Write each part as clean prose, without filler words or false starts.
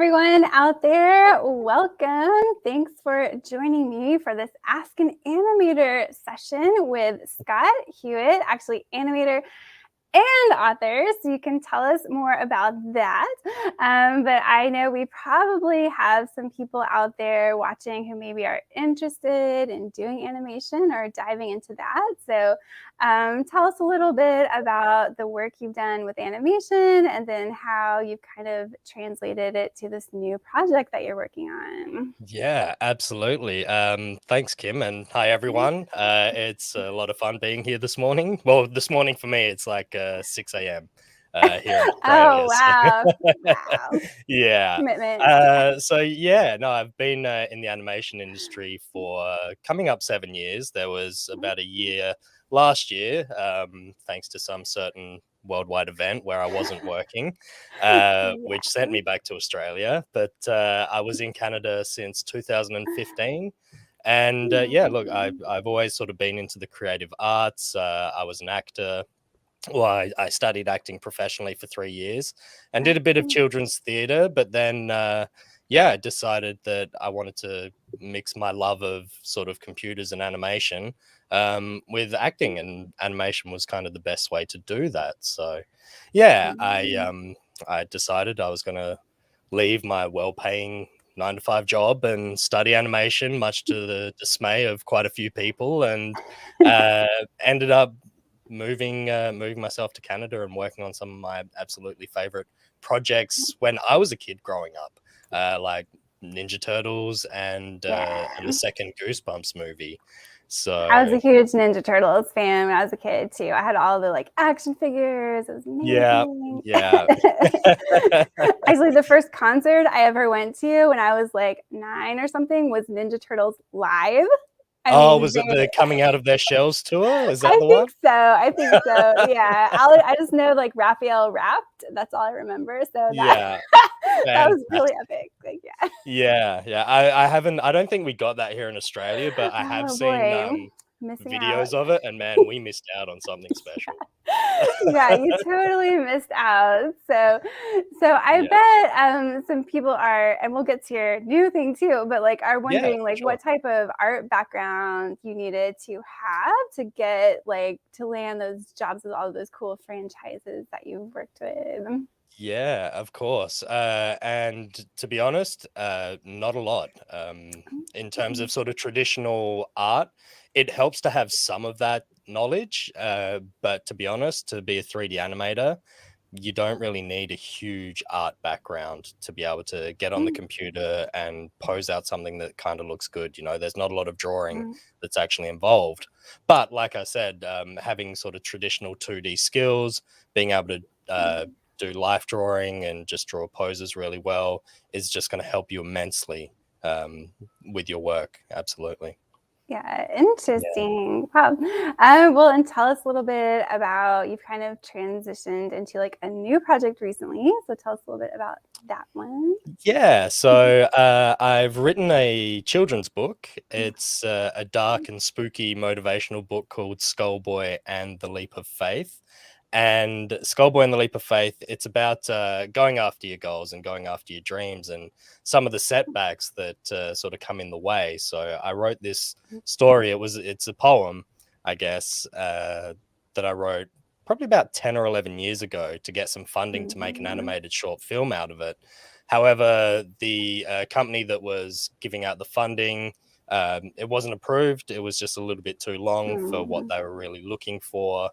everyone out there. Welcome. Thanks for joining me for this Ask an Animator session with Scott Hewitt, actually animator and author, so you can tell us more about that. But I know we probably have some people out there watching who maybe are interested in doing animation or diving into that. So tell us a little bit about the work you've done with animation and then how you've kind of translated it to this new project that you're working on. Yeah, absolutely. Thanks, Kim, and hi, everyone. It's a lot of fun being here this morning. Well, this morning for me, it's like 6 a.m. Here in Australia. Oh, wow. Wow. Yeah. Commitment. No, I've been in the animation industry for coming up 7 years. There was about a year last year, thanks to some certain worldwide event where I wasn't working, which sent me back to Australia. But I was in Canada since 2015. And look, I've always sort of been into the creative arts. I was an actor. Well, I studied acting professionally for 3 years and did a bit of children's theatre, but then I decided that I wanted to mix my love of sort of computers and animation with acting, and animation was kind of the best way to do that. So I decided I was going to leave my well-paying 9-to-5 job and study animation, much to the dismay of quite a few people, and ended up moving myself to Canada and working on some of my absolutely favorite projects when I was a kid growing up, like Ninja Turtles and the second Goosebumps movie. So I was a huge Ninja Turtles fan when I was a kid too. I had all the like action figures. It was amazing. Yeah. Actually, the first concert I ever went to when I was like 9 or something was Ninja Turtles live. Was it the Coming Out of Their Shells tour? Is that the one? I think so. Yeah. I just know like Raphael rapped. That's all I remember. So that was really epic. Like, I don't think we got that here in Australia, but I have seen videos of it, and man, we missed out on something special. Yeah, you totally missed out. So I bet some people are, and we'll get to your new thing too, but like are wondering what type of art background you needed to have to get like to land those jobs with all of those cool franchises that you've worked with. Yeah, of course. And to be honest, not a lot. In terms of sort of traditional art, it helps to have some of that knowledge. But to be honest, to be a 3D animator, you don't really need a huge art background to be able to get on the computer and pose out something that kind of looks good. You know, there's not a lot of drawing that's actually involved. But like I said, having sort of traditional 2D skills, being able to do life drawing and just draw poses really well is just going to help you immensely with your work. Absolutely. Yeah, interesting. Wow. Well, and tell us a little bit about, you've kind of transitioned into like a new project recently. So tell us a little bit about that one. Yeah, so I've written a children's book. It's a dark and spooky motivational book called Skullboy and the Leap of Faith. And Skullboy and the Leap of Faith, it's about going after your goals and going after your dreams and some of the setbacks that sort of come in the way. So I wrote this story. It's a poem, I guess, that I wrote probably about 10 or 11 years ago to get some funding to make an animated short film out of it. However, the company that was giving out the funding, it wasn't approved. It was just a little bit too long for what they were really looking for.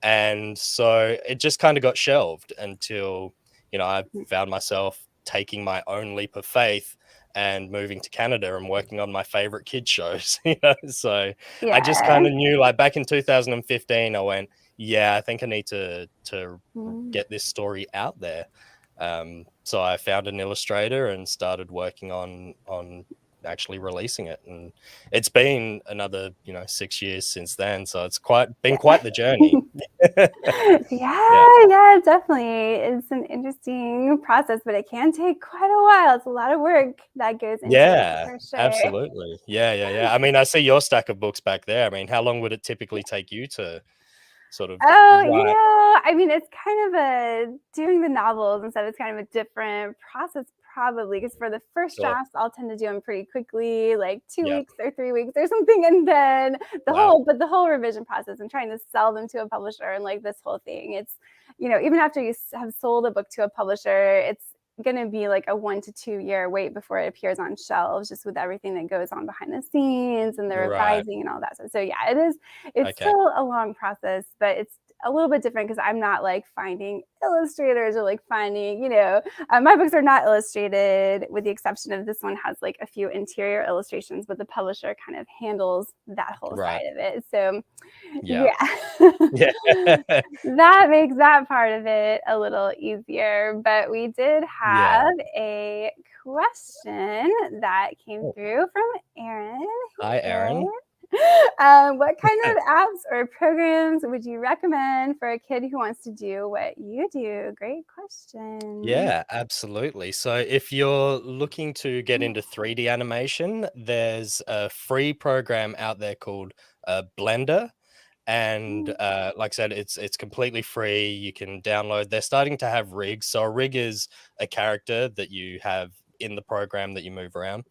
And so it just kind of got shelved until, I found myself taking my own leap of faith and moving to Canada and working on my favorite kids shows. So I just kind of knew, like back in 2015, I went, I think I need to get this story out there. So I found an illustrator and started working on actually releasing it, and it's been another 6 years since then, so it's been quite the journey. Yeah, definitely. It's an interesting process, but it can take quite a while. It's a lot of work that goes into it, for sure. Absolutely. I mean, I see your stack of books back there. I mean, how long would it typically take you to sort of I mean, it's kind of doing the novels and stuff. It's kind of a different process probably, because for the first Sure. drafts, I'll tend to do them pretty quickly, like 2 Yeah. weeks or 3 weeks or something. And then Wow. the whole revision process and trying to sell them to a publisher and like this whole thing, it's, even after you have sold a book to a publisher, it's going to be like a 1 to 2 year wait before it appears on shelves, just with everything that goes on behind the scenes and the Right. revising and all that. So yeah, it's Okay. still a long process, but it's a little bit different because I'm not like finding illustrators or like finding, my books are not illustrated, with the exception of this one has like a few interior illustrations, but the publisher kind of handles that whole Right. side of it. So Yeah. yeah. Yeah. That makes that part of it a little easier. But we did Yeah. have a question that came Oh, through from Aaron. hi, Aaron. What kind of apps or programs would you recommend for a kid who wants to do what you do? Great question. Yeah, absolutely. So if you're looking to get into 3D animation, there's a free program out there called Blender. And like I said, it's completely free. You can download. They're starting to have rigs. So a rig is a character that you have in the program that you move around.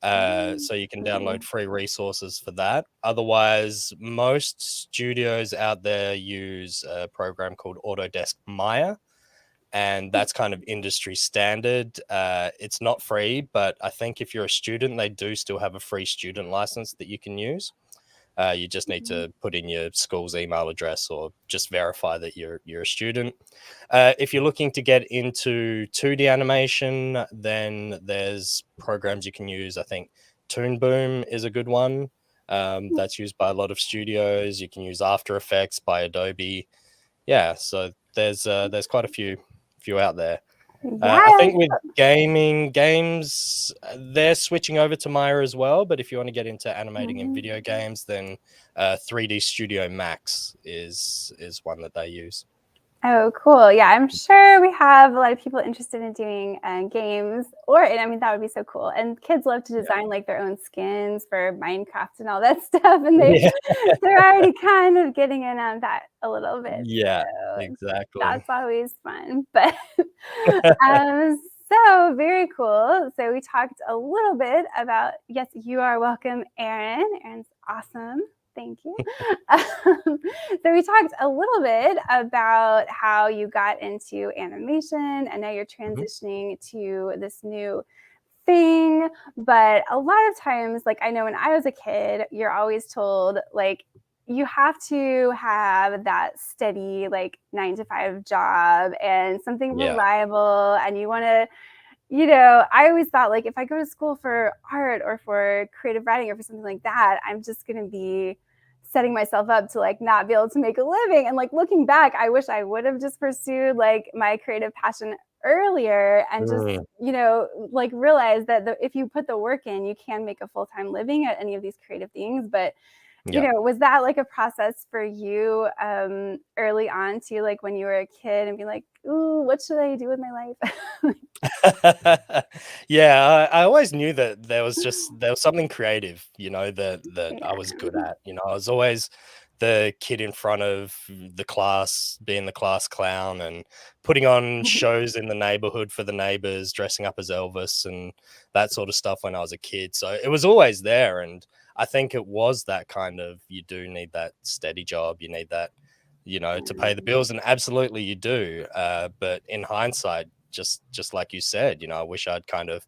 So you can download free resources for that. Otherwise, most studios out there use a program called Autodesk Maya, and that's kind of industry standard. It's not free, but I think if you're a student, they do still have a free student license that you can use. You just need to put in your school's email address or just verify that you're a student. If you're looking to get into 2D animation, then there's programs you can use. I think Toon Boom is a good one. That's used by a lot of studios. You can use After Effects by Adobe. Yeah, so there's quite a few out there. I Yeah. think with games, they're switching over to Maya as well. But if you want to get into animating in video games, then 3D Studio Max is one that they use. Oh, cool. Yeah, I'm sure we have a lot of people interested in doing games, and I mean, that would be so cool. And kids love to design like their own skins for Minecraft and all that stuff. And Yeah, they're already kind of getting in on that a little bit. yeah, So exactly. that's always fun. But so very cool. So we talked a little bit about, yes, you are welcome, Aaron. Aaron's awesome. Thank you. So we talked a little bit about how you got into animation and now you're Mhm. transitioning to this new thing. But a lot of times, like I know when I was a kid, you're always told like you have to have that steady like 9 to 5 job and something Yeah. reliable, and you want to, I always thought like if I go to school for art or for creative writing or for something like that, I'm just going to be setting myself up to like not be able to make a living. And like looking back, I wish I would have just pursued like my creative passion earlier and just, Mm, like realize that if you put the work in, you can make a full-time living at any of these creative things. But yeah. was that like a process for you early on too, like when you were a kid and be like, ooh, what should I do with my life? Yeah, I always knew that there was something creative, that I was Yeah. good at. I was always the kid in front of the class, being the class clown and putting on shows in the neighborhood for the neighbors, dressing up as Elvis and that sort of stuff when I was a kid. So it was always there. And I think it was that kind of, you do need that steady job. You need that, to pay the bills. And absolutely you do. But in hindsight, just like you said, I wish I'd kind of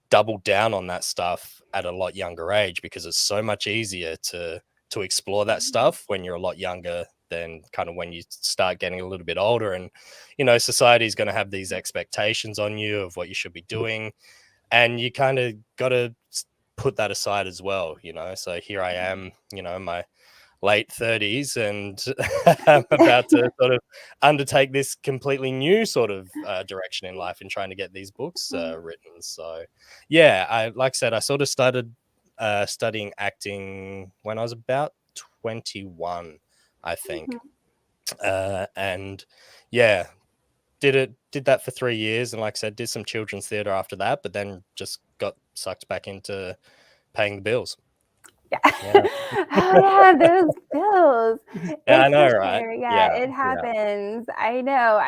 doubled down on that stuff at a lot younger age, because it's so much easier to explore that stuff when you're a lot younger than kind of when you start getting a little bit older. And society is going to have these expectations on you of what you should be doing, and you kind of got to put that aside as well. So here I am, in my late 30s, and I'm about to sort of undertake this completely new sort of direction in life and trying to get these books written. So yeah, like I said, I sort of started studying acting when I was about 21, I think. And yeah, did that for 3 years, and like I said, did some children's theater after that, but then just got sucked back into paying the bills. Yeah. Yeah. Oh yeah, those bills. Yeah, I It's know, for right? sure. Yeah, Yeah, it yeah. happens. I know.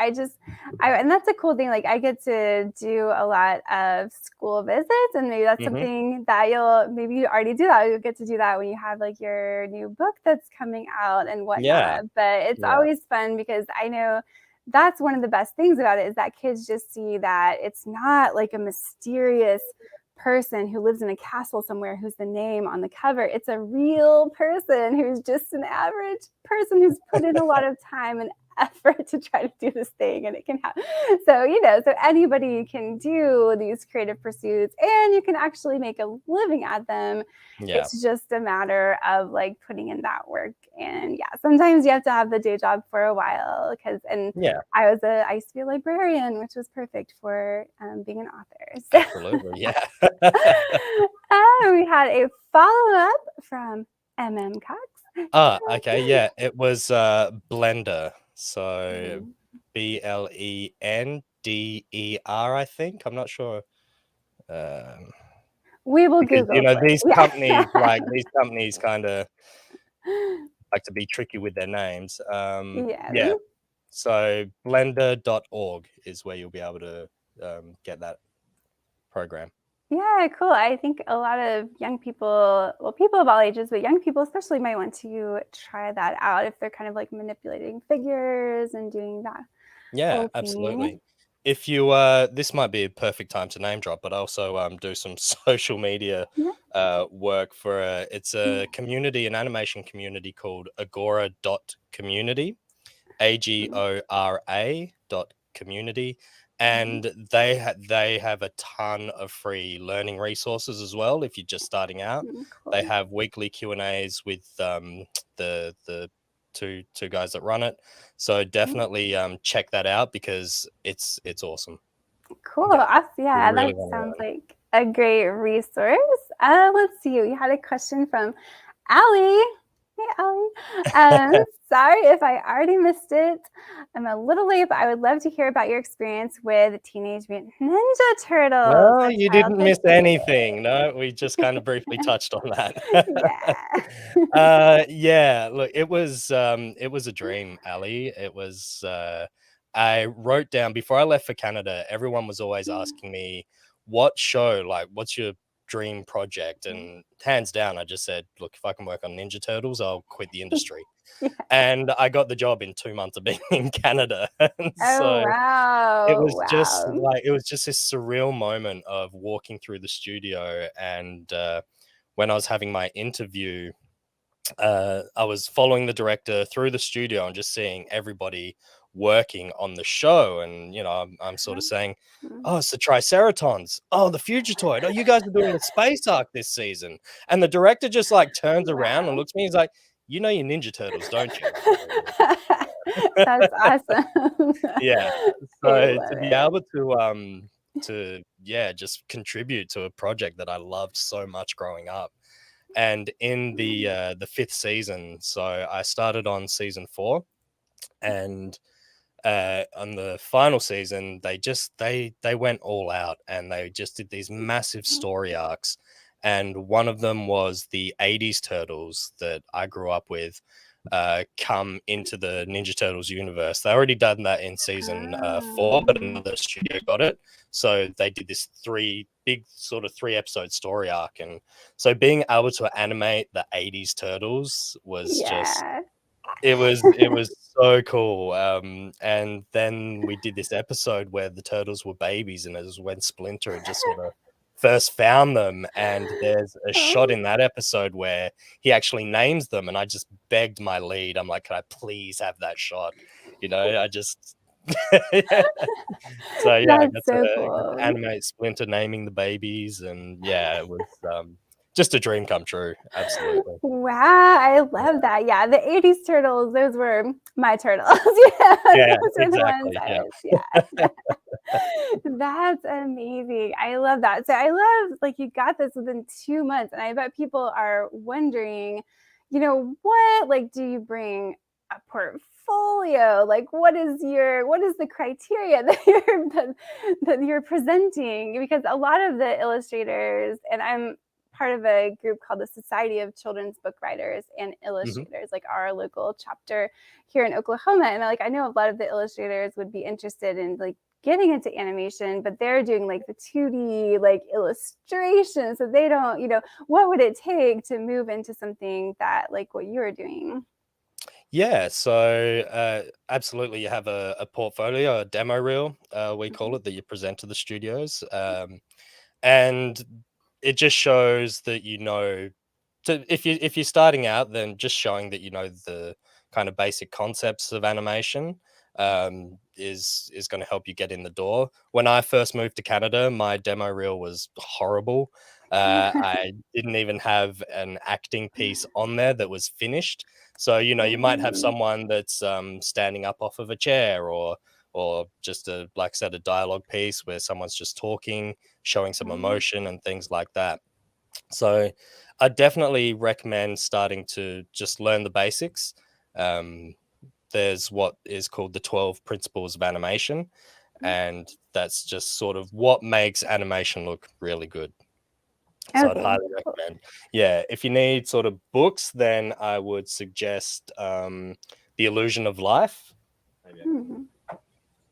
And that's a cool thing. Like I get to do a lot of school visits, and maybe that's Mhm. something that maybe you already do that. You'll get to do that when you have like your new book that's coming out and Yeah, whatnot. But it's yeah, always fun because I know that's one of the best things about it is that kids just see that it's not like a mysterious person who lives in a castle somewhere who's the name on the cover. It's a real person who's just an average person who's put in a lot of time and effort to try to do this thing, and it can happen. So anybody can do these creative pursuits and you can actually make a living at them. yeah, It's just a matter of like putting in that work. And yeah, sometimes you have to have the day job for a while and yeah, I used to be a librarian, which was perfect for being an author. absolutely, yeah. We had a follow-up from Cox. Okay, yeah, it was, Blender, so Mhm. Blender, I think? I'm not sure, um, We will because, Google for these you. companies, Yeah. kinda like to be tricky with their names, Yes. yeah, so blender.org is where you'll be able to, get that program. Yeah, cool. I think a lot of young people, well, people of all ages, but young people especially might want to try that out if they're kind of like manipulating figures and doing that Yeah, whole absolutely. thing. If you this might be a perfect time to name drop, but also do some social media Yeah. work for it's a Yeah. community, an animation community called agora.community, agora.community, Mhm. and they have a ton of free learning resources as well if you're just starting out. They Cool. have weekly Q&As with the two guys that run it, so definitely check that out because it's awesome. Cool. Yeah, Awesome. you Yeah, really that want to sounds learn. like a great resource. Let's see. We had a question from Allie. Hey, Allie. Sorry if I already missed it. I'm a little late, but I would love to hear about your experience with Teenage Mutant Ninja Turtles, No, a you didn't childhood miss anything. No, we just kind of briefly favorite. touched on that. Yeah. Yeah, look, it was a dream, Ali. I wrote down before I left for Canada, everyone was always asking me, what show, like, what's your dream project? And hands down, I just said, look, if I can work on Ninja Turtles, I'll quit the industry. Yeah. And I got the job in 2 months of being in Canada. And Oh, so wow. Wow. it was just this surreal moment of walking through the studio and when I was having my interview, I was following the director through the studio and just seeing everybody working on the show. And, I'm sort of saying, Mhm. oh, it's the Triceratons. Oh, the Fugitoid. Oh, you guys are doing the space arc this season. And the director just like turns around and Wow. looks at me. He's like, you know your Ninja Turtles, don't you? That's awesome. Yeah. I So love to be it. able to yeah, just contribute to a project that I loved so much growing up. And in the fifth season, so I started on season 4, and on the final season, they went all out and they just did these massive story arcs. And one of them was the 80s turtles that I grew up with come into the Ninja Turtles universe. They already done that in season 4, but Oh. another studio got it. So they did this three episode story arc. And so being able to animate the 80s turtles was just Yeah. it was so cool. And then we did this episode where the turtles were babies, and it was when Splinter had just sort of first found them. And there's a shot Oh. in that episode where he actually names them, and I just begged my lead. I'm like, can I please have that shot? I just so yeah, I That's got so to cool. animate Splinter naming the babies, and yeah, it was just a dream come true. Absolutely. Wow, I love that. Yeah, the 80s turtles, those were my turtles. Yeah, Yeah, those were the ones exactly. I Yeah. was, yeah. That's amazing. I love that. So I love like you got this within 2 months, and I bet people are wondering, what like do you bring a portfolio? Like what is the criteria that you're presenting? Because a lot of the illustrators, and I'm part of a group called the Society of Children's Book Writers and Illustrators, like our local chapter here in Oklahoma. And like I know a lot of the illustrators would be interested in like getting into animation, but they're doing like the 2D like illustration. So they don't, you know, what would it take to move into something that like what you're doing? Yeah, so absolutely, you have a portfolio, a demo reel, we call it, that you present to the studios, and it just shows that you know. If you're starting out, then just showing that you know the kind of basic concepts of animation is going to help you get in the door. When I first moved to Canada, my demo reel was horrible. I didn't even have an acting piece on there that was finished. So you know, you might have someone that's standing up off of a chair, or just a, like I said, a dialogue piece where someone's just talking, showing some emotion and things like that. So I definitely recommend starting to just learn the basics. There's what is called the 12 principles of animation, and that's just sort of what makes animation look really good. So I'd highly recommend. Yeah, if you need sort of books, then I would suggest The Illusion of Life. Maybe I'll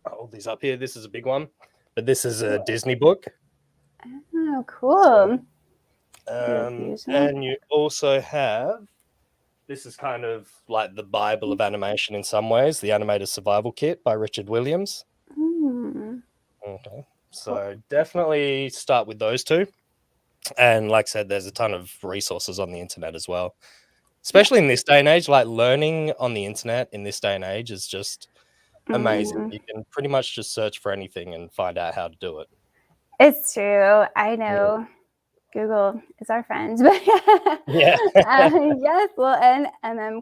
hold these up here. This is a big one, but this is a Disney book. Oh, cool. And you also have, this is kind of like the Bible of animation in some ways, the Animator Survival Kit by Richard Williams. Okay, so definitely start with those two. And like I said, there's a ton of resources on the internet as well, especially in this day and age. Like learning on the internet in this day and age is just amazing. You can pretty much just search for anything and find out how to do it. It's true. I know. Google is our friend. Yeah. Yes. Well, and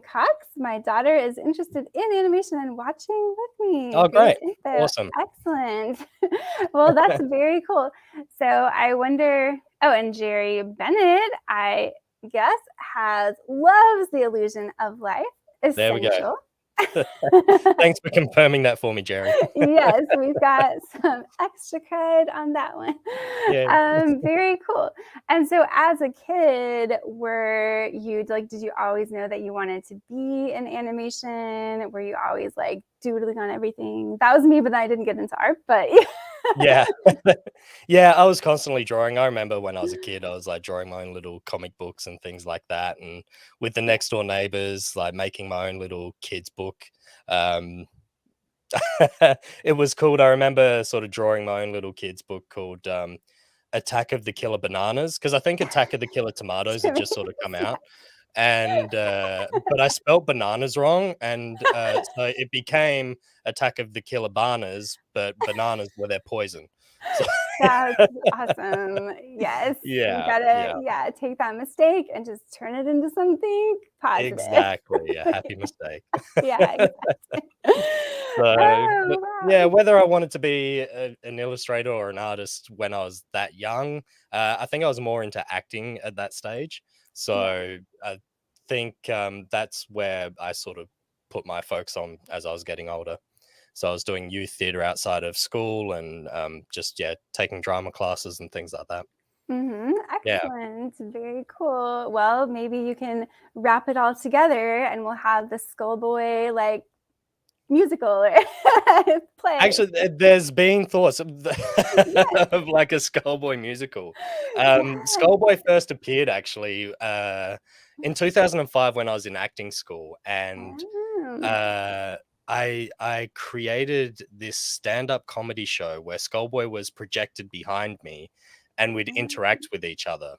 Cox, my daughter, is interested in animation and watching with me. Oh, great. Awesome. Excellent. Well, that's very cool. So I wonder, and Jerry Bennett, I guess, loves The Illusion of Life. Essential. There we go. Thanks for confirming that for me, Jerry. Yes, we've got some extra cred on that one. Yeah. Very cool. And so as a kid, did you always know that you wanted to be in animation? Were you always like doodling on everything? That was me, but then I didn't get into art, but yeah. Yeah, I was constantly drawing. I remember when I was a kid, I was like drawing my own little comic books and things like that, and with the next door neighbors, like making my own little kids book. It was called, I remember sort of drawing my own little kids book called Attack of the Killer Bananas, because I think Attack of the Killer Tomatoes had just sort of come out, and but I spelt bananas wrong, and so it became Attack of the Killer Bananas, but bananas were their poison. So that's awesome. Yes. Yeah. You gotta take that mistake and just turn it into something positive. Exactly. A happy mistake. Yeah, exactly. So, yeah, whether I wanted to be an illustrator or an artist when I was that young, I think I was more into acting at that stage. So I think that's where I sort of put my focus on as I was getting older. So I was doing youth theatre outside of school and taking drama classes and things like that. Excellent. Yeah. Very cool. Well, maybe you can wrap it all together and we'll have the Skullboy like musical play. Actually, there's been thoughts of like a Skullboy musical. Skullboy first appeared actually in 2005 when I was in acting school, and I created this stand-up comedy show where Skullboy was projected behind me and we'd interact with each other.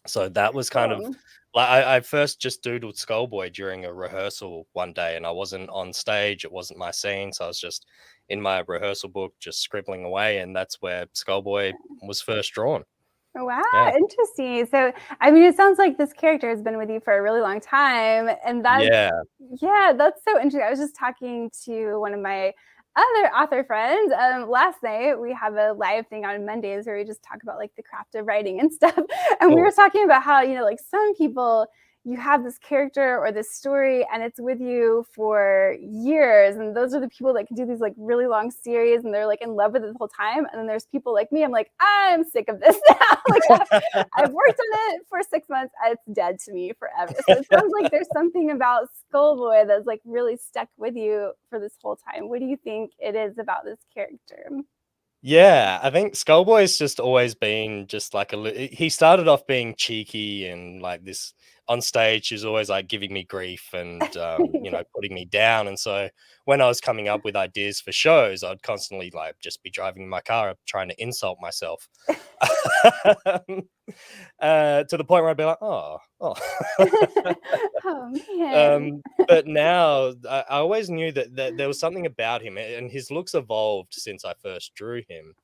So that was kind of like I first just doodled Skullboy during a rehearsal one day, and I wasn't on stage. It wasn't my scene. So I was just in my rehearsal book, just scribbling away. And that's where Skullboy was first drawn. Wow, interesting. So, I mean, it sounds like this character has been with you for a really long time. And that's so interesting. I was just talking to one of my other author friends last night. We have a live thing on Mondays where we just talk about like the craft of writing and stuff. And we were talking about how, like some people, you have this character or this story and it's with you for years, and those are the people that can do these like really long series and they're like in love with it the whole time. And then there's people like me, I'm like, I'm sick of this now. Like I've worked on it for 6 months, it's dead to me forever. So it sounds like there's something about Skullboy that's like really stuck with you for this whole time. What do you think it is about this character? Yeah, I think Skullboy's just always been just like he started off being cheeky and like this on stage. He was always like giving me grief and putting me down. And so when I was coming up with ideas for shows, I'd constantly like just be driving in my car up trying to insult myself. To the point where I'd be like, oh. Oh man. But now I always knew that there was something about him, and his looks evolved since I first drew him.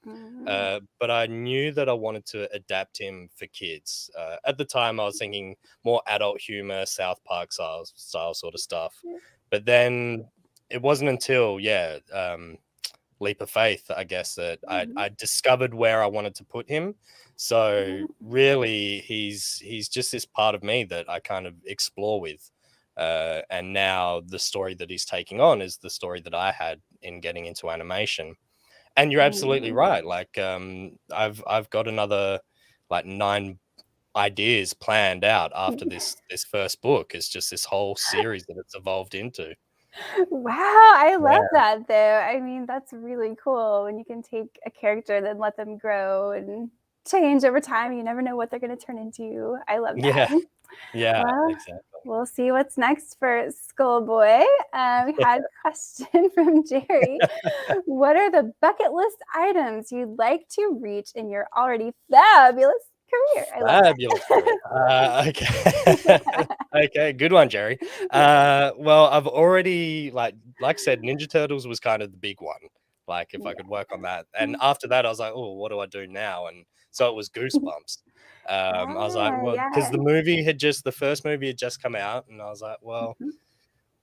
But I knew that I wanted to adapt him for kids. At the time, I was thinking more adult humor, South Park style sort of stuff. But then it wasn't until Leap of Faith, I guess, that I discovered where I wanted to put him. So really, he's just this part of me that I kind of explore with. And now the story that he's taking on is the story that I had in getting into animation. And you're absolutely right. Like I've got another like 9 ideas planned out after this first book. It's just this whole series that it's evolved into. Wow, I love that though. I mean, that's really cool when you can take a character and then let them grow and change over time. You never know what they're going to turn into. I love that. Yeah, Well, exactly. we'll see what's next for Skullboy. We had a question from Jerry. What are the bucket list items you'd like to reach in your already fabulous career? Fabulous. Okay. Okay, good one, Jerry. Well, I've already like I said, Ninja Turtles was kind of the big one. Like if I could work on that. And after that, I was like, oh, what do I do now? And so it was Goosebumps. I was like, well, because the first movie had just come out, and I was like, well,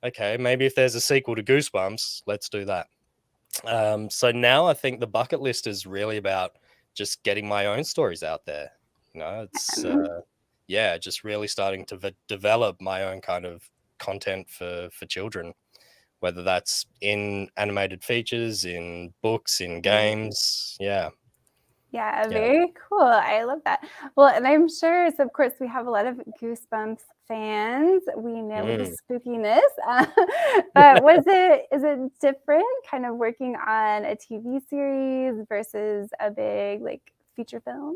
okay, maybe if there's a sequel to Goosebumps, let's do that. So now I think the bucket list is really about just getting my own stories out there. It's just really starting to develop my own kind of content for children, whether that's in animated features, in books, in games. Yeah, very cool. I love that. Well, and I'm sure, so of course, we have a lot of Goosebumps fans. We know the spookiness, but is it different kind of working on a TV series versus a big like feature film?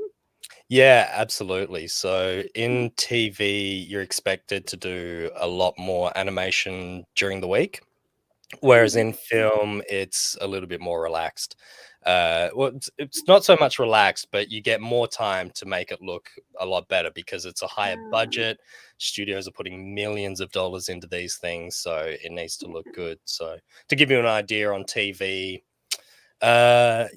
Yeah, absolutely. So in TV, you're expected to do a lot more animation during the week, whereas in film, it's a little bit more relaxed. Well, it's not so much relaxed, but you get more time to make it look a lot better because it's a higher budget. Studios are putting millions of dollars into these things, so it needs to look good. So to give you an idea, on TV,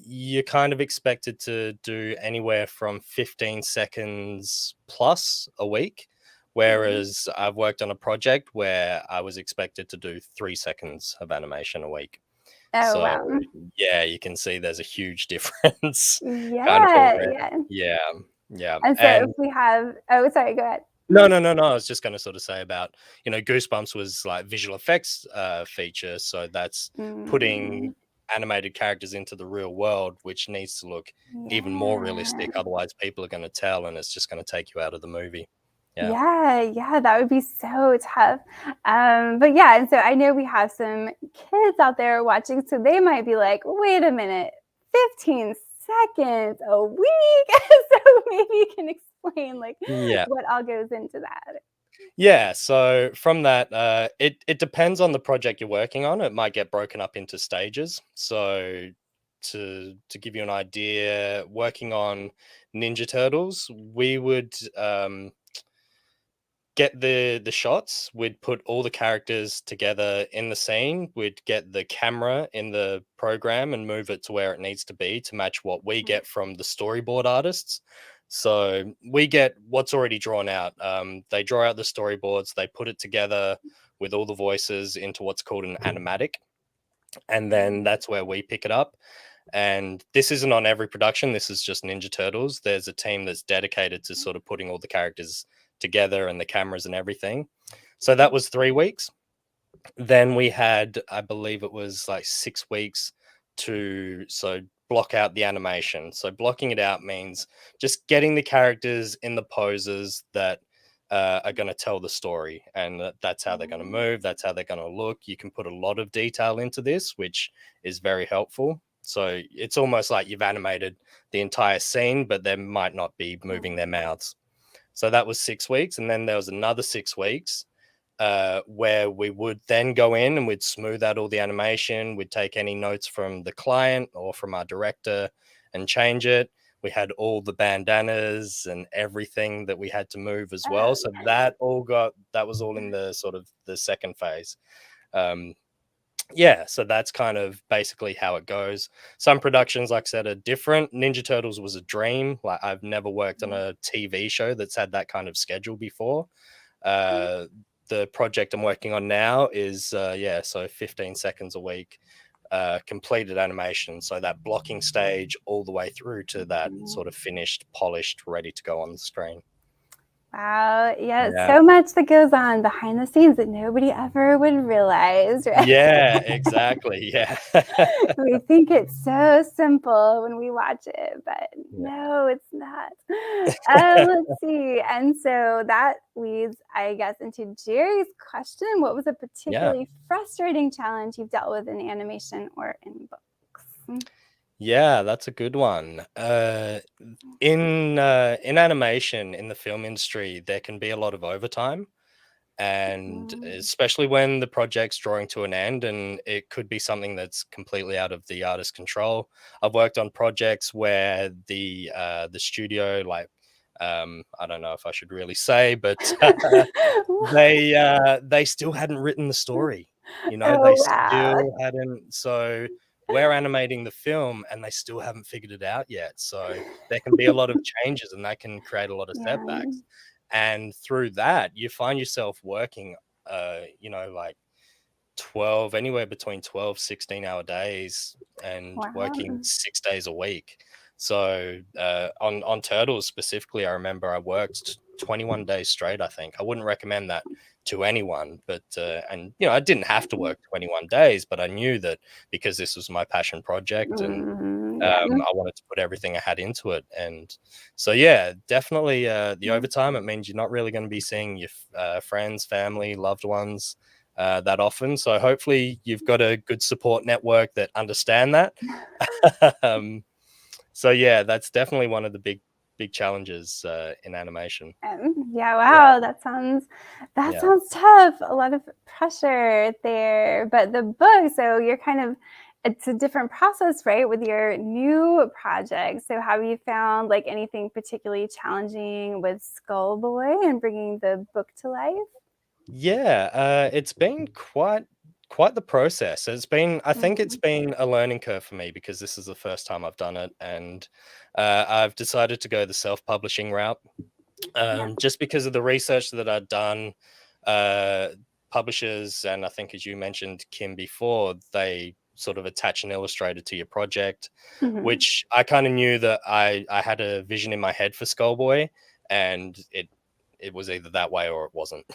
you're kind of expected to do anywhere from 15 seconds plus a week, whereas I've worked on a project where I was expected to do 3 seconds of animation a week. Oh, wow. Yeah, you can see there's a huge difference. Kind of Yeah. Yeah. And so if we have, sorry, go ahead. No. I was just going to sort of say about, Goosebumps was like visual effects feature. So that's putting animated characters into the real world, which needs to look even more realistic. Otherwise, people are going to tell, and it's just going to take you out of the movie. Yeah, that would be so tough. But yeah, and so I know we have some kids out there watching, so they might be like, wait a minute, 15 seconds a week. So maybe you can explain like what all goes into that. Yeah, so from that, it depends on the project you're working on. It might get broken up into stages. So to give you an idea, working on Ninja Turtles, we would get the shots. We'd put all the characters together in the scene. We'd get the camera in the program and move it to where it needs to be to match what we get from the storyboard artists. So we get what's already drawn out. They draw out the storyboards, they put it together with all the voices into what's called an animatic. And then that's where we pick it up. And this isn't on every production. This is just Ninja Turtles. There's a team that's dedicated to sort of putting all the characters together and the cameras and everything. So that was 3 weeks. Then we had, I believe it was like 6 weeks to block out the animation. So blocking it out means just getting the characters in the poses that are going to tell the story, and that's how they're going to move, that's how they're going to look. You can put a lot of detail into this, which is very helpful. So it's almost like you've animated the entire scene, but they might not be moving their mouths. So that was 6 weeks. And then there was another 6 weeks where we would then go in and we'd smooth out all the animation. We'd take any notes from the client or from our director and change it. We had all the bandanas and everything that we had to move as well. So that was all in the sort of the second phase. So that's kind of basically how it goes. Some productions, like I said, are different. Ninja Turtles was a dream. Like, I've never worked on a TV show that's had that kind of schedule before. The project I'm working on now is 15 seconds a week, completed animation. So that blocking stage all the way through to that sort of finished, polished, ready to go on the screen. Wow. Yeah, so much that goes on behind the scenes that nobody ever would realize, right? Yeah, exactly. Yeah. We think it's so simple when we watch it, but no, it's not. Let's see. And so that leads, I guess, into Jerry's question. What was a particularly frustrating challenge you've dealt with in animation or in books? Yeah, that's a good one. In animation, in the film industry, there can be a lot of overtime, and especially when the project's drawing to an end, and it could be something that's completely out of the artist's control. I've worked on projects where the studio, like, I don't know if I should really say, but they still hadn't written the story. They still hadn't. So we're animating the film and they still haven't figured it out yet. So there can be a lot of changes and that can create a lot of setbacks. And through that, you find yourself working, like anywhere between 12, 16-hour days and working 6 days a week. So on Turtles specifically, I remember I worked 21 days straight, I think. I wouldn't recommend that to anyone, but I didn't have to work 21 days, but I knew that because this was my passion project and I wanted to put everything I had into it. And so, definitely the overtime, it means you're not really going to be seeing your friends, family, loved ones that often. So hopefully you've got a good support network that understand that. That's definitely one of the big challenges in animation. That sounds tough. A lot of pressure there. But the book, so it's a different process, right, with your new project. So have you found like anything particularly challenging with Skullboy and bringing the book to life? It's been quite the process. I think it's been a learning curve for me because this is the first time I've done it, and I've decided to go the self-publishing route just because of the research that I'd done. Publishers, and I think as you mentioned, Kim, before, they sort of attach an illustrator to your project, which I kind of knew that I had a vision in my head for Skullboy, and it was either that way or it wasn't.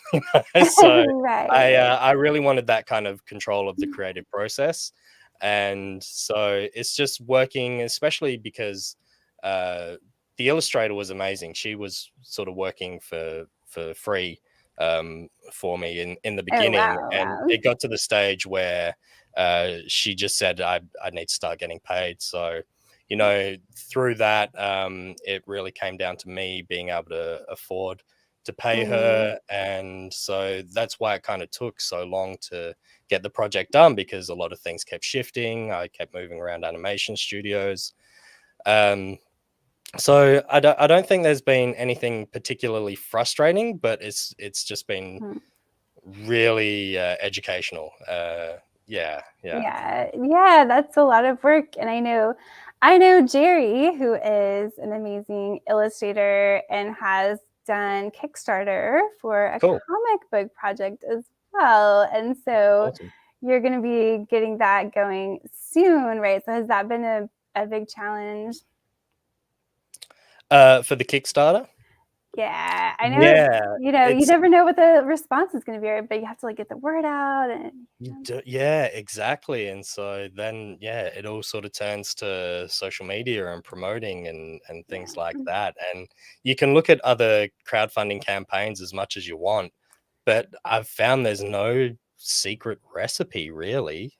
So I really wanted that kind of control of the creative process. And so it's just working, especially because the illustrator was amazing. She was sort of working for free for me in the beginning. And it got to the stage where she just said, I need to start getting paid. So, through that, it really came down to me being able to afford to pay her. And so that's why it kind of took so long to get the project done, because a lot of things kept shifting. I kept moving around animation studios. So I don't think there's been anything particularly frustrating, but it's just been really educational. That's a lot of work. And I know Jerry, who is an amazing illustrator and has done Kickstarter for a comic book project as well. And so you're going to be getting that going soon, right? So has that been a big challenge? For the Kickstarter? Yeah, I know. Yeah, You it's never know what the response is going to be, right? But you have to like get the word out, and yeah, exactly. And so then, yeah, it all sort of turns to social media and promoting and things like yeah, that. And you can look at other crowdfunding campaigns as much as you want, but I've found there's no secret recipe really,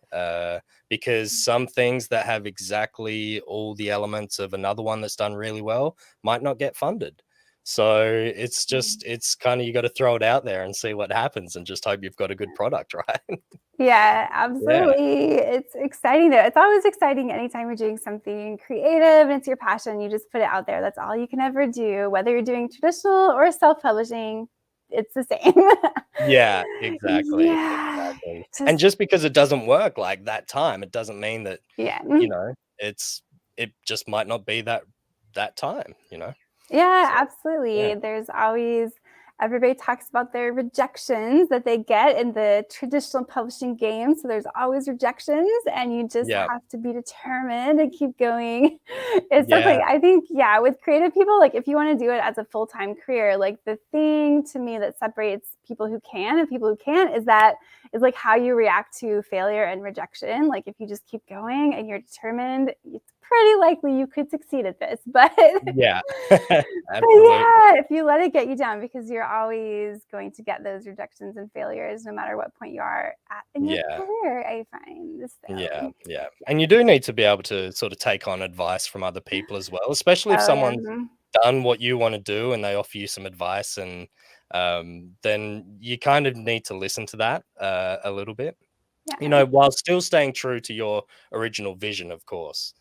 because some things that have exactly all the elements of another one that's done really well might not get funded. So it's kind of, you got to throw it out there and see what happens and just hope you've got a good product, right? yeah, Yeah. absolutely. It's exciting though. It's always exciting anytime you're doing something creative and it's your passion. You just put it out there. That's all you can ever do, whether you're doing traditional or self-publishing. It's the same. Yeah, exactly, Yeah, exactly. And just just because it doesn't work like that time, it doesn't mean that, yeah. it just might not be that time. Yeah, So, yeah. absolutely. There's always, everybody talks about their rejections that they get in the traditional publishing game. So there's always rejections, and you just Yeah. have to be determined and keep going. It's definitely, Yeah. I think, yeah, with creative people, like if you want to do it as a full time career, like the thing to me that separates people who can and people who can't is like how you react to failure and rejection. Like if you just keep going and you're determined, it's pretty likely you could succeed at this. But Yeah. but Absolutely. yeah, if you let it get you down, because you're always going to get those rejections and failures no matter what point you are at in your Yeah. career, I find. Yeah, So yeah. And you do need to be able to sort of take on advice from other people as well, especially if oh yeah. someone's done what you want to do and they offer you some advice, and then you kind of need to listen to that a little bit, Yeah. while still staying true to your original vision, of course.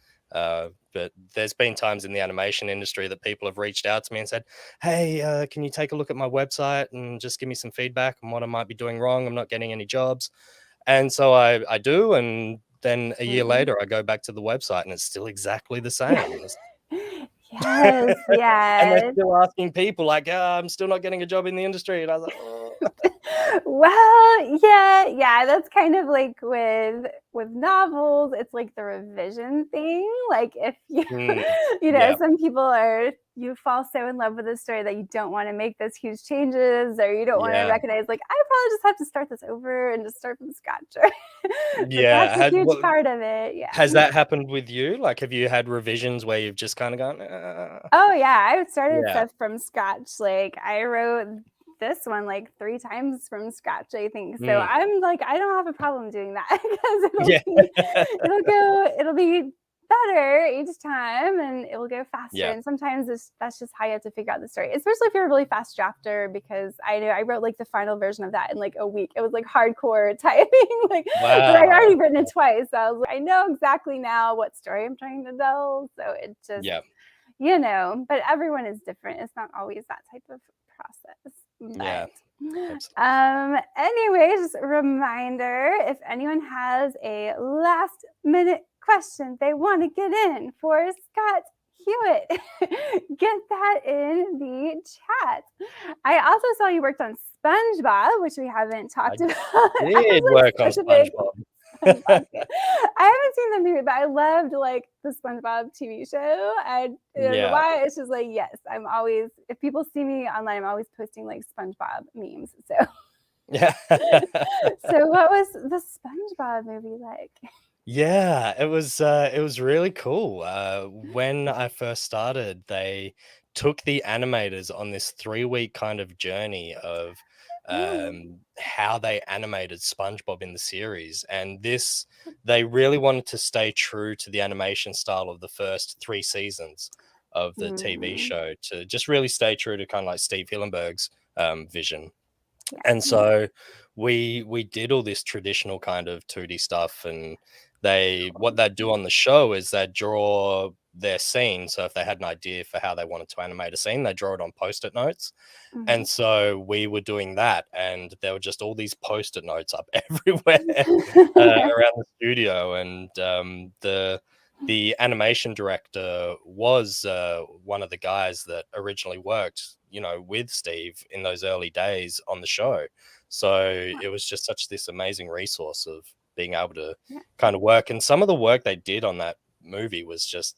But there's been times in the animation industry that people have reached out to me and said, "Hey, can you take a look at my website and just give me some feedback on what I might be doing wrong? I'm not getting any jobs." And so I do, and then a year Mhm. later, I go back to the website, and it's still exactly the same. Yes, And they're yes. still asking people like, I'm still not getting a job in the industry." And I was like, "Oh." Well, yeah, that's kind of like with novels, it's like the revision thing. Like if you Mm, yeah, some people are you fall so in love with a story that you don't want to make those huge changes, or you don't want to yeah, recognize like I probably just have to start this over and just start from scratch. But that's yeah. a huge part of it. Yeah. Has that happened with you? Like, have you had revisions where you've just kind of gone, Oh yeah, I started yeah, stuff from scratch. Like I wrote this one like 3 times from scratch, I think. So mm, I'm like, I don't have a problem doing that because yeah, it'll be better each time, and it will go faster. yeah, And sometimes that's just how you have to figure out the story, especially if you're a really fast drafter, because I know I wrote like the final version of that in like a week. It was like hardcore typing, like, but I'd wow, already written it twice. So I was like, I know exactly now what story I'm trying to tell. So it just yeah, but everyone is different. It's not always that type of process. yeah, But absolutely. anyways, reminder, if anyone has a last minute question they want to get in for Scott Hewitt, get that in the chat. I also saw you worked on SpongeBob, which we haven't I talked about. I did was work on like such a big SpongeBob. SpongeBob fan. I haven't seen the movie, but I loved like the SpongeBob TV show. I don't know Yeah, why. It's just like, yes, I'm always, if people see me online, I'm always posting like SpongeBob memes. So, yeah. so what was the SpongeBob movie like? Yeah, it was really cool. When I first started, they took the animators on this 3-week kind of journey of Oh, how they animated SpongeBob in the series, and they really wanted to stay true to the animation style of the first 3 seasons of the TV mm, show, to just really stay true to kind of like Steve Hillenburg's vision. yeah. And so we did all this traditional kind of 2D stuff, and what Cool. they'd do on the show is they'd draw their scene. So if they had an idea for how they wanted to animate a scene, they draw it on post-it notes. Mhm. And so we were doing that, and there were just all these post-it notes up everywhere around the studio. And the animation director was one of the guys that originally worked, with Steve in those early days on the show. So it was just such this amazing resource of being able to Yeah. kind of work. And some of the work they did on that movie was just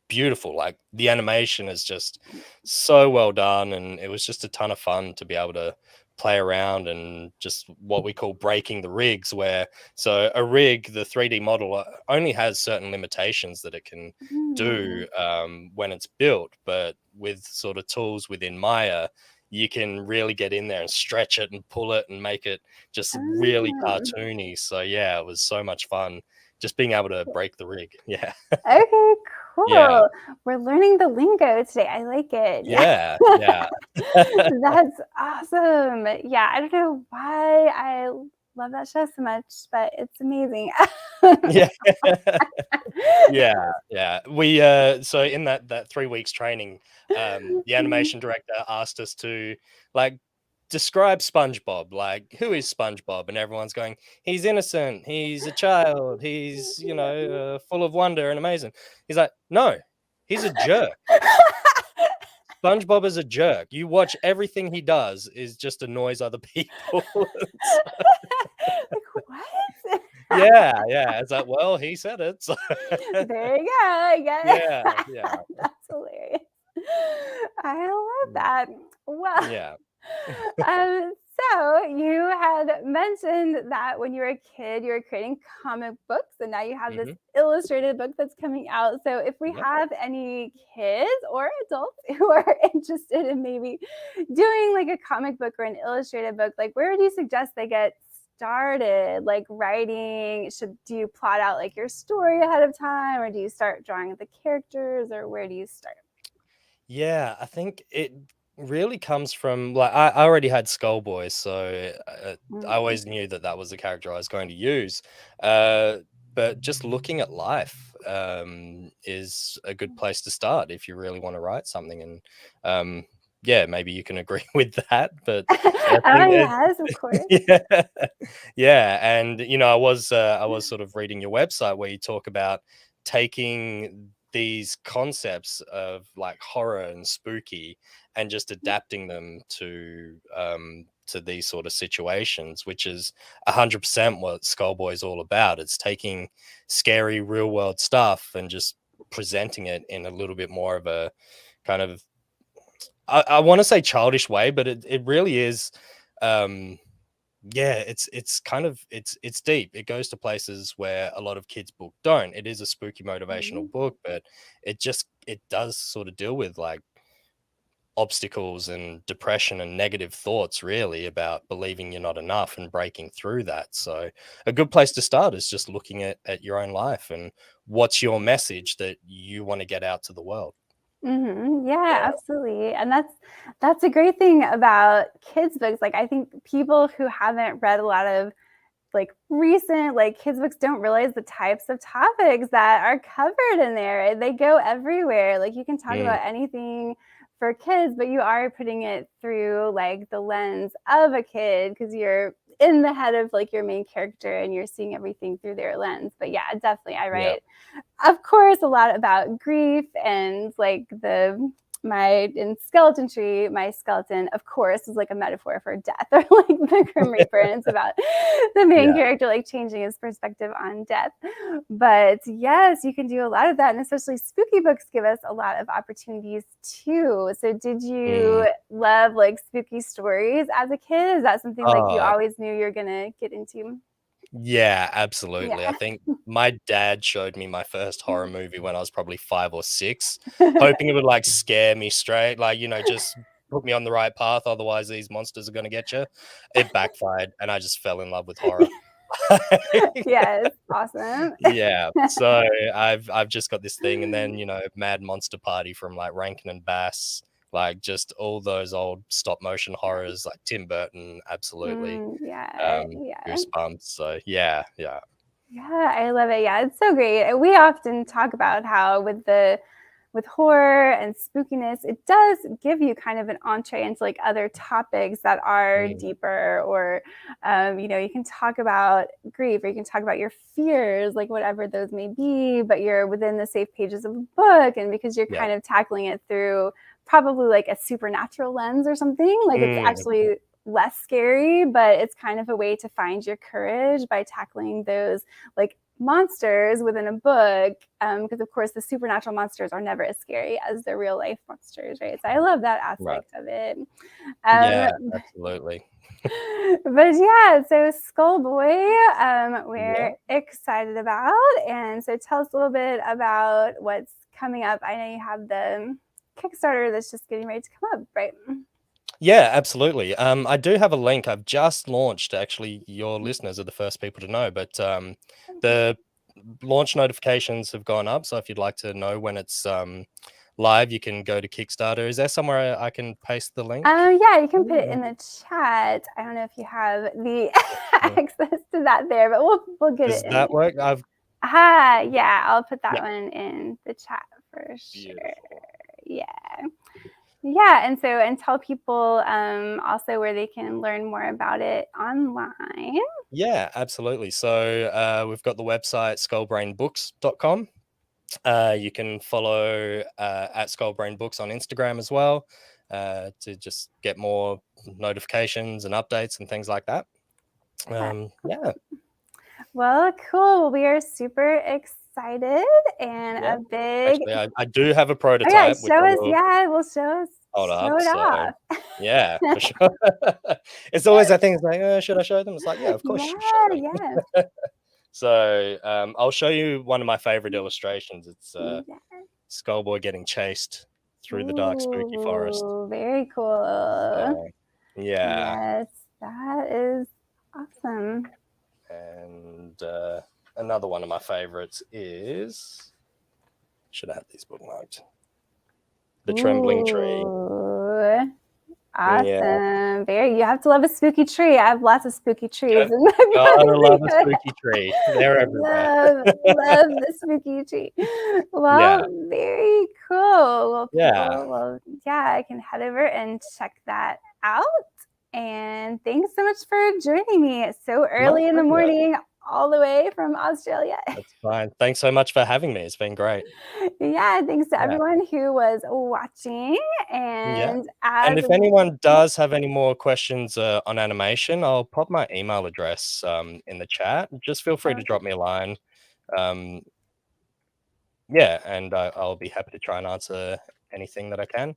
beautiful. Like the animation is just so well done, and it was just a ton of fun to be able to play around and just what we call breaking the rigs, where so a rig, the 3D model, only has certain limitations that it can do when it's built, but with sort of tools within Maya, you can really get in there and stretch it and pull it and make it just really cartoony. So yeah, it was so much fun just being able to break the rig. Yeah. Okay, cool. Yeah. We're learning the lingo today. I like it. Yeah. Yeah. That's awesome. Yeah, I don't know why I love that show so much, but it's amazing. Yeah. Yeah. We so in that 3 weeks training, the animation director asked us to like describe SpongeBob. Like, who is SpongeBob? And everyone's going, he's innocent, he's a child, he's full of wonder and amazing. He's like, no, he's a jerk. SpongeBob is a jerk. You watch everything he does is just annoys other people. Like, what? Yeah. It's like, well, he said it. So. There you go. Yeah. That's hilarious. I love that. Well, Yeah. So you had mentioned that when you were a kid, you were creating comic books, and now you have this illustrated book that's coming out. So if we have any kids or adults who are interested in maybe doing like a comic book or an illustrated book, like where do you suggest they get started? Like writing, do you plot out like your story ahead of time, or do you start drawing the characters, or where do you start? Yeah, I think it really comes from like I already had Skullboy, so I always knew that was the character I was going to use. But just looking at life is a good place to start if you really want to write something. And yeah, maybe you can agree with that. But Yes, of course. Yeah, and I was sort of reading your website where you talk about taking these concepts of like horror and spooky and just adapting them to these sort of situations, which is 100% what Skullboy is all about. It's taking scary real world stuff and just presenting it in a little bit more of a kind of I want to say childish way, but it really is yeah, it's kind of it's deep. It goes to places where a lot of kids' book don't. It is a spooky motivational book, but it does sort of deal with like obstacles and depression and negative thoughts, really, about believing you're not enough and breaking through that. So a good place to start is just looking at your own life and what's your message that you want to get out to the world. Yeah, absolutely. And that's a great thing about kids books. Like I think people who haven't read a lot of like recent like kids books don't realize the types of topics that are covered in there. They go everywhere. Like you can talk about anything for kids, but you are putting it through like the lens of a kid because you're in the head of like your main character and you're seeing everything through their lens. But yeah, definitely I write of course a lot about grief and like in Skeleton Tree, my skeleton, of course, is like a metaphor for death or like the Grim Reaper. And it's about the main character like changing his perspective on death. But yes, you can do a lot of that. And especially spooky books give us a lot of opportunities too. So did you love like spooky stories as a kid? Is that something like you always knew you're going to get into? Yeah, absolutely. Yeah. I think my dad showed me my first horror movie when I was probably 5 or 6, hoping it would like scare me straight, like, just put me on the right path. Otherwise, these monsters are going to get you. It backfired, and I just fell in love with horror. Yes, awesome. Yeah, so I've just got this thing, and then Mad Monster Party from like Rankin and Bass, like just all those old stop motion horrors, like Tim Burton, absolutely. Yeah. Goosebumps. So yeah. Yeah, I love it. Yeah, it's so great. We often talk about how with horror and spookiness, it does give you kind of an entree into like other topics that are deeper, or you can talk about grief, or you can talk about your fears, like whatever those may be, but you're within the safe pages of a book, and because you're kind of tackling it through probably like a supernatural lens or something, like it's actually less scary, but it's kind of a way to find your courage by tackling those like monsters within a book, because of course the supernatural monsters are never as scary as the real life monsters, right? So I love that aspect of it. Yeah, absolutely. But yeah, so Skullboy, we're excited about, and so tell us a little bit about what's coming up. I know you have the Kickstarter that's just getting ready to come up, right? Yeah, absolutely. I do have a link. I've just launched. Actually, your listeners are the first people to know, but the launch notifications have gone up. So if you'd like to know when it's live, you can go to Kickstarter. Is there somewhere I can paste the link? Yeah, you can put it in the chat. I don't know if you have the access to that there, but we'll get Does it in. that work? Yeah, I'll put that one in the chat for sure. Beautiful. Yeah, and tell people also where they can learn more about it online. Yeah, absolutely. So we've got the website skullbrainbooks.com. You can follow at Skullbrainbooks on Instagram as well, to just get more notifications and updates and things like that. Yeah. Well, cool. We are super excited and a big. Actually, I do have a prototype. Yeah, show us. Yeah, we'll show us. Hold show up. it off. Yeah, for sure. It's always that thing. It's like, should I show them? It's like, yeah, of course you should show them. Yeah. So I'll show you one of my favorite illustrations. It's Skullboy getting chased through the dark, spooky forest. Very cool. Yeah. Yes, that is awesome. And another one of my favorites is, should I have these bookmarked? The Trembling Tree. Awesome. Yeah. You have to love a spooky tree. I have lots of spooky trees. I love a spooky tree. They're everywhere. love the spooky tree. Well, very cool. Well, I can head over and check that out. And thanks so much for joining me so early in the morning, all the way from Australia. That's fine. Thanks so much for having me. It's been great. Yeah, thanks to everyone who was watching. And if anyone does have any more questions on animation, I'll pop my email address in the chat. Just feel free to drop me a line. And I'll be happy to try and answer anything that I can.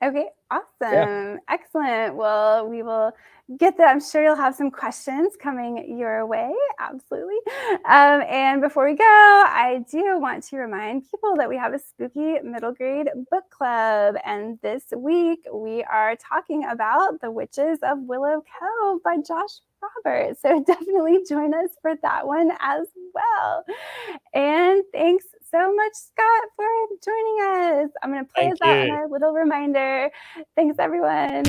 Okay, awesome. Excellent. Well, we will get that. I'm sure you'll have some questions coming your way. Absolutely. And before we go, I do want to remind people that we have a spooky middle grade book club. And this week we are talking about The Witches of Willow Cove by Josh Roberts. So definitely join us for that one as well. And thanks so much, Scott, for joining us. I'm going to play us out on our little reminder. Thanks, everyone.